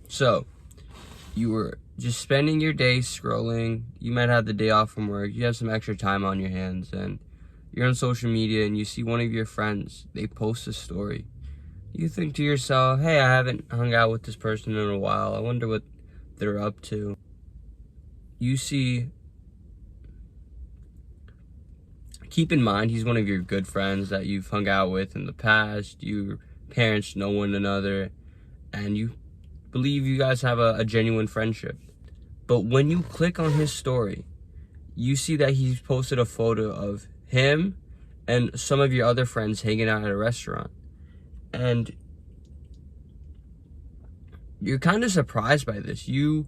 So, you were just spending your day scrolling. You might have the day off from work. You have some extra time on your hands, and you're on social media and you see one of your friends, they post a story. You think to yourself, hey, I haven't hung out with this person in a while. I wonder what they're up to. You see, keep in mind, he's one of your good friends that you've hung out with in the past. Your parents know one another, and you believe you guys have a genuine friendship. But when you click on his story, you see that he's posted a photo of him and some of your other friends hanging out at a restaurant. And you're kind of surprised by this. You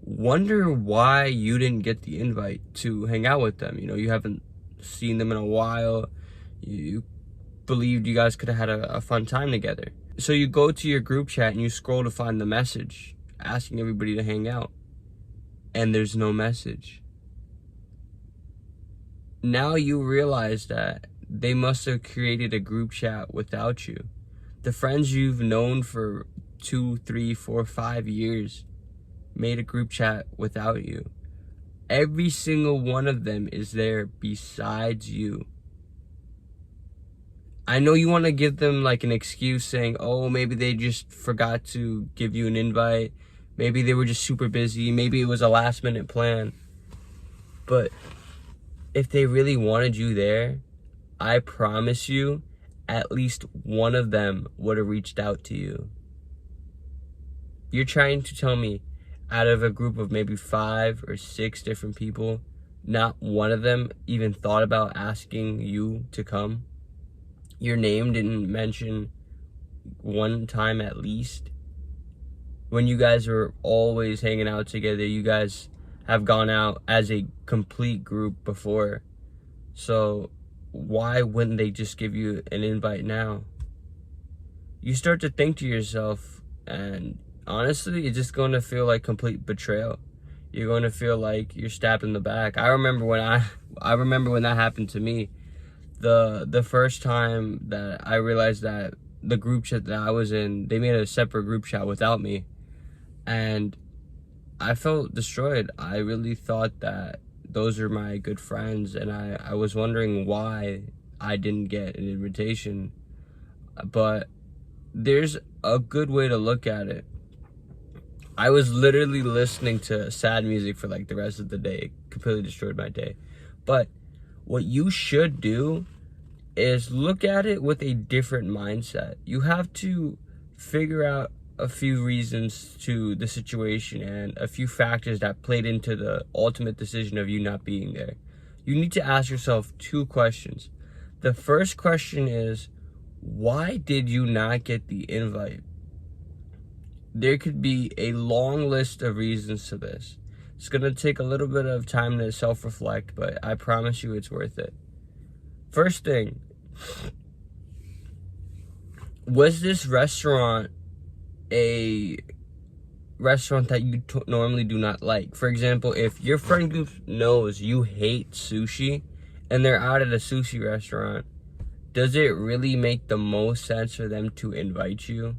wonder why you didn't get the invite to hang out with them. You know, you haven't seen them in a while. You believed you guys could have had a fun time together. So you go to your group chat and you scroll to find the message asking everybody to hang out. And there's no message. Now you realize that they must have created a group chat without you. The friends you've known for 2, 3, 4, 5 years made a group chat without you. Every single one of them is there besides you. I know you want to give them like an excuse saying, oh, maybe they just forgot to give you an invite. Maybe they were just super busy. Maybe it was a last minute plan. But if they really wanted you there, I promise you, at least one of them would have reached out to you. You're trying to tell me out of a group of maybe 5 or 6 different people, not one of them even thought about asking you to come? Your name didn't mention one time at least? When you guys were always hanging out together, you guys have gone out as a complete group before. So why wouldn't they just give you an invite now? You start to think to yourself, and honestly, it's just going to feel like complete betrayal. You're going to feel like you're stabbed in the back. I remember when that happened to me. The first time that I realized that the group chat that I was in, they made a separate group chat without me. And I felt destroyed. I really thought that those are my good friends, and I was wondering why I didn't get an invitation. But there's a good way to look at it. I was literally listening to sad music for like the rest of the day. It completely destroyed my day. But what you should do is look at it with a different mindset. You have to figure out a few reasons to the situation and a few factors that played into the ultimate decision of you not being there. You need to ask yourself 2 questions. The first question is, why did you not get the invite? There could be a long list of reasons to this. It's going to take a little bit of time to self-reflect, but I promise you it's worth it. First thing, was this restaurant a restaurant that you normally do not like? For example, if your friend group knows you hate sushi and they're out at a sushi restaurant, does it really make the most sense for them to invite you?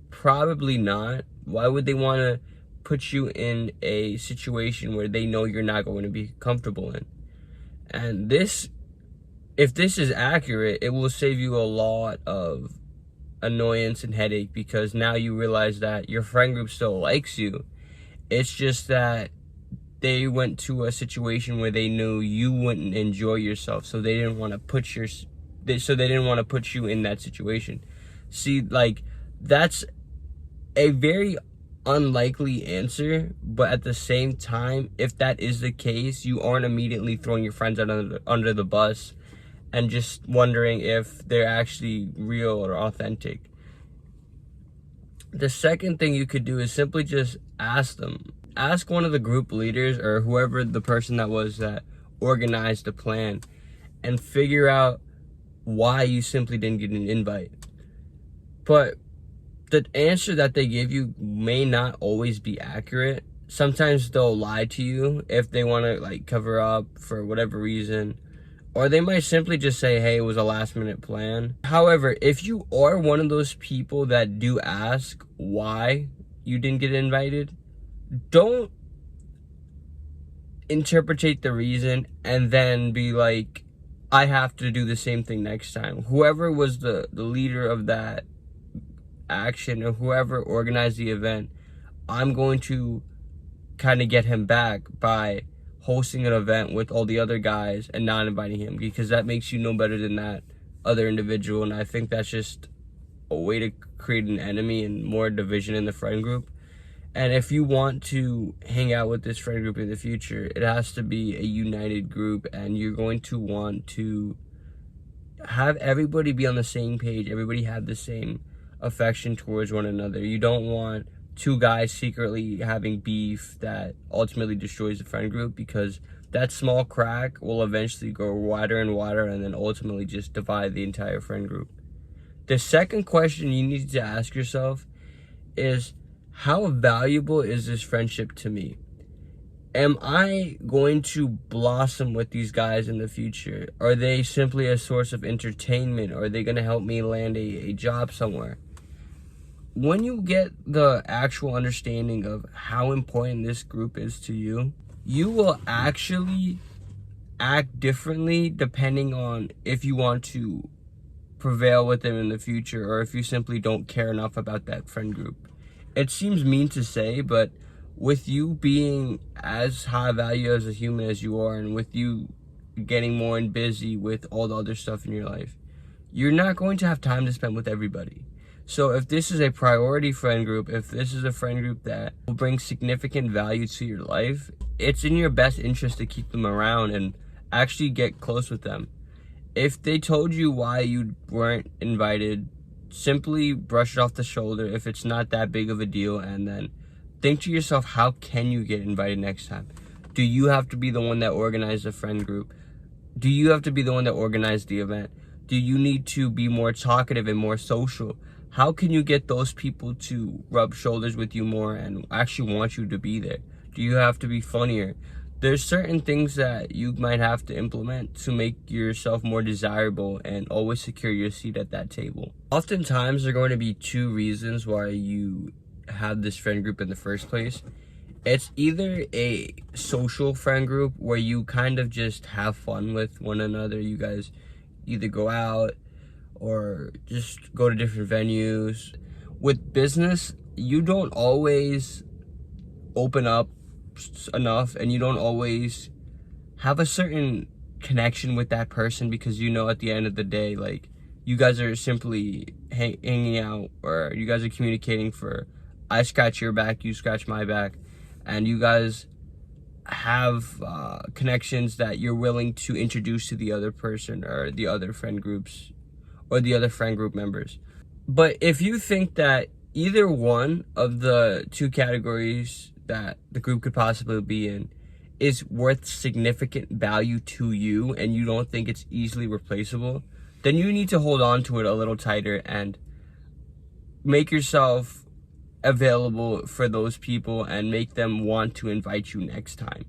Probably not. Why would they want to put you in a situation where they know you're not going to be comfortable in? And if this is accurate, it will save you a lot of annoyance and headache, because now you realize that your friend group still likes you. It's just that they went to a situation where they knew you wouldn't enjoy yourself, so they didn't want to put you in that situation. See, like, that's a very unlikely answer, but at the same time, if that is the case, you aren't immediately throwing your friends under the bus and just wondering if they're actually real or authentic. The second thing you could do is simply just ask them. Ask one of the group leaders or whoever the person that was that organized the plan, and figure out why you simply didn't get an invite. But the answer that they give you may not always be accurate. Sometimes they'll lie to you if they want to like cover up for whatever reason. Or they might simply just say, hey, it was a last minute plan. However, if you are one of those people that do ask why you didn't get invited, don't interpretate the reason and then be like, I have to do the same thing next time. Whoever was the leader of that action or whoever organized the event, I'm going to kind of get him back by hosting an event with all the other guys and not inviting him, because that makes you no better than that other individual. And I think that's just a way to create an enemy and more division in the friend group. And if you want to hang out with this friend group in the future, it has to be a united group, and you're going to want to have everybody be on the same page, everybody have the same affection towards one another. You don't want two guys secretly having beef that ultimately destroys the friend group, because that small crack will eventually go wider and wider and then ultimately just divide the entire friend group. The second question you need to ask yourself is, how valuable is this friendship to me? Am I going to blossom with these guys in the future? Are they simply a source of entertainment? Are they going to help me land a job somewhere? When you get the actual understanding of how important this group is to you, you will actually act differently depending on if you want to prevail with them in the future or if you simply don't care enough about that friend group. It seems mean to say, but with you being as high value as a human as you are, and with you getting more and busy with all the other stuff in your life, you're not going to have time to spend with everybody. So if this is a priority friend group, if this is a friend group that will bring significant value to your life, it's in your best interest to keep them around and actually get close with them. If they told you why you weren't invited, simply brush it off the shoulder if it's not that big of a deal, and then think to yourself, how can you get invited next time? Do you have to be the one that organized the friend group? Do you have to be the one that organized the event? Do you need to be more talkative and more social? How can you get those people to rub shoulders with you more and actually want you to be there? Do you have to be funnier? There's certain things that you might have to implement to make yourself more desirable and always secure your seat at that table. Oftentimes, there are going to be two reasons why you have this friend group in the first place. It's either a social friend group where you kind of just have fun with one another. You guys either go out or just go to different venues. With business, you don't always open up enough, and you don't always have a certain connection with that person, because you know at the end of the day, like, you guys are simply hanging out, or you guys are communicating for I scratch your back, you scratch my back, and you guys have connections that you're willing to introduce to the other person or the other friend groups or the other friend group members. But if you think that either one of the two categories that the group could possibly be in is worth significant value to you, and you don't think it's easily replaceable, then you need to hold on to it a little tighter and make yourself available for those people and make them want to invite you next time.